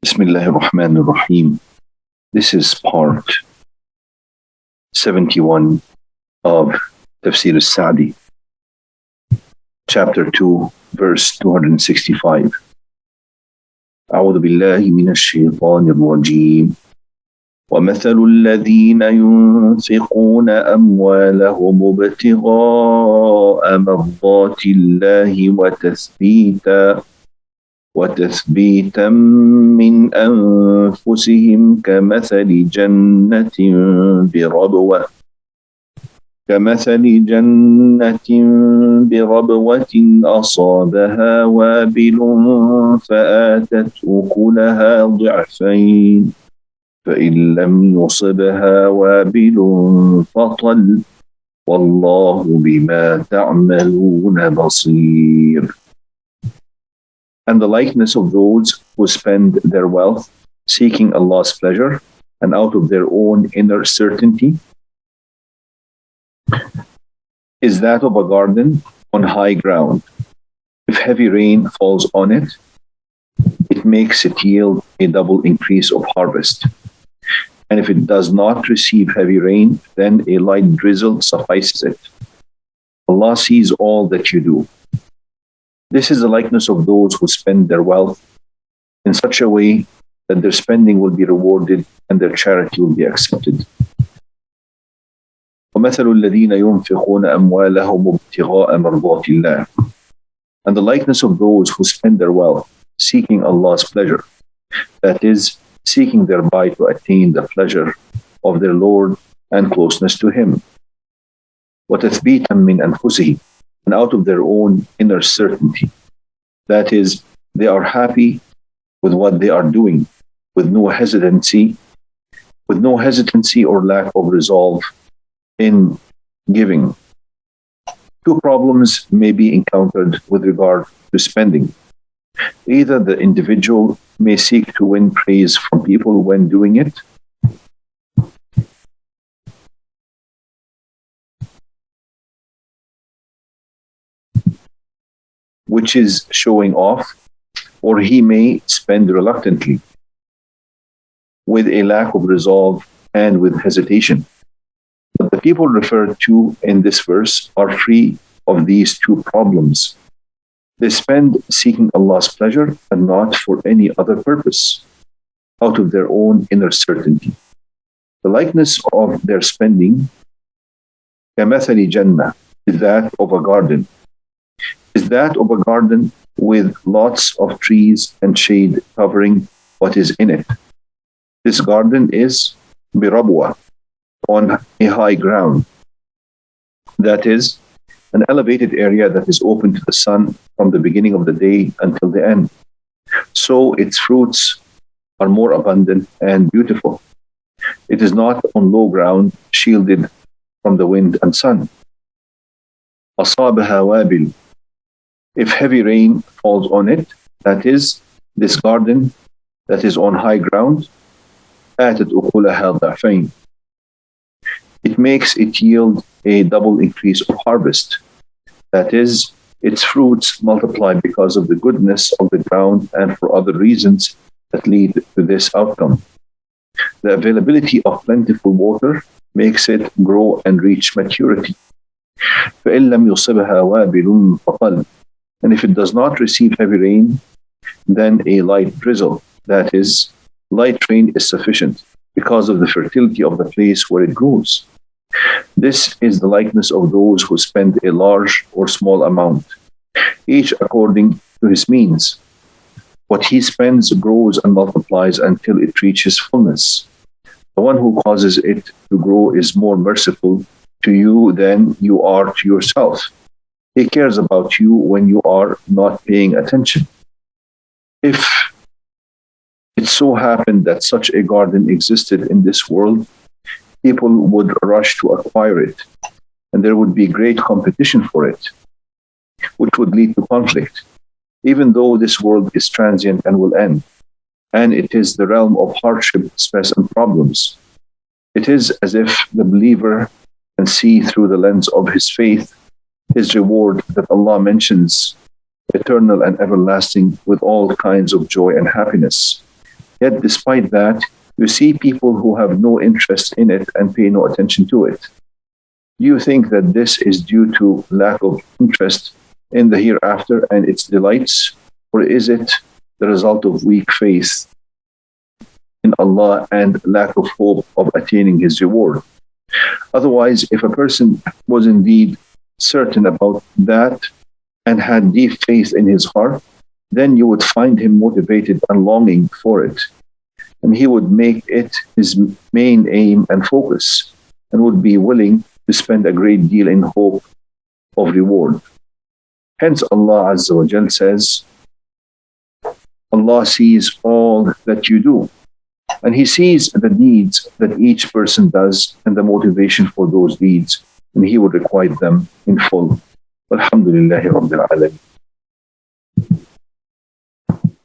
Bismillahir Rahmanir Rahim. This is part 71 of Tafseer Saadi, chapter 2, verse 265. أعوذ بالله من الشيطان الرجيم. ومثل الذين ينفقون أموالهم ابتغاء مرضات الله وتثبيتا من أنفسهم كمثل جنة بربوة أصابها وابل فآتت أكلها ضعفين فإن لم يصبها وابل فطل والله بما تعملون بصير. And the likeness of those who spend their wealth seeking Allah's pleasure and out of their own inner certainty is that of a garden on high ground. If heavy rain falls on it, it makes it yield a double increase of harvest. And if it does not receive heavy rain, then a light drizzle suffices it. Allah sees all that you do. This is the likeness of those who spend their wealth in such a way that their spending will be rewarded and their charity will be accepted. وَمَثَلُ الَّذِينَ يُنْفِقُونَ أَمْوَالَهُمْ ابْتِغَاءَ مَرْضَاتِ اللَّهِ. And the likeness of those who spend their wealth seeking Allah's pleasure, that is, seeking thereby to attain the pleasure of their Lord and closeness to Him. وَتَثْبِيتًا مِّنْ أَنفُسِهِمْ. And out of their own inner certainty. That is, they are happy with what they are doing, with no hesitancy or lack of resolve in giving. Two problems may be encountered with regard to spending. Either the individual may seek to win praise from people when doing it, which is showing off, or he may spend reluctantly, with a lack of resolve and with hesitation. But the people referred to in this verse are free of these two problems. They spend seeking Allah's pleasure and not for any other purpose, out of their own inner certainty. The likeness of their spending, كَمَثَلِ جَنَّةٍ, is that of a garden. Is that of a garden with lots of trees and shade covering what is in it. This garden is birabwa, on a high ground. That is, an elevated area that is open to the sun from the beginning of the day until the end. So its fruits are more abundant and beautiful. It is not on low ground, shielded from the wind and sun. أصابها وابل. If heavy rain falls on it, that is, this garden that is on high ground, آتت أكلها ضعفين. It makes it yield a double increase of harvest. That is, its fruits multiply because of the goodness of the ground and for other reasons that lead to this outcome. The availability of plentiful water makes it grow and reach maturity. فإن لم يصبها وابل فطل. And if it does not receive heavy rain, then a light drizzle, that is, light rain is sufficient because of the fertility of the place where it grows. This is the likeness of those who spend a large or small amount, each according to his means. What he spends grows and multiplies until it reaches fullness. The one who causes it to grow is more merciful to you than you are to yourself. He cares about you when you are not paying attention. If it so happened that such a garden existed in this world, people would rush to acquire it, and there would be great competition for it, which would lead to conflict, even though this world is transient and will end, and it is the realm of hardship, stress, and problems. It is as if the believer can see through the lens of his faith his reward that Allah mentions, eternal and everlasting, with all kinds of joy and happiness. Yet despite that, you see people who have no interest in it and pay no attention to it. Do you think that this is due to lack of interest in the hereafter and its delights, or is it the result of weak faith in Allah and lack of hope of attaining His reward? Otherwise, if a person was indeed certain about that and had deep faith in his heart, then you would find him motivated and longing for it, and he would make it his main aim and focus, and would be willing to spend a great deal in hope of reward. Hence Allah Azza wa Jal says, Allah sees all that you do, and He sees the deeds that each person does and the motivation for those deeds, and He will requite them in full. Alhamdulillahi Rabbil Alameen.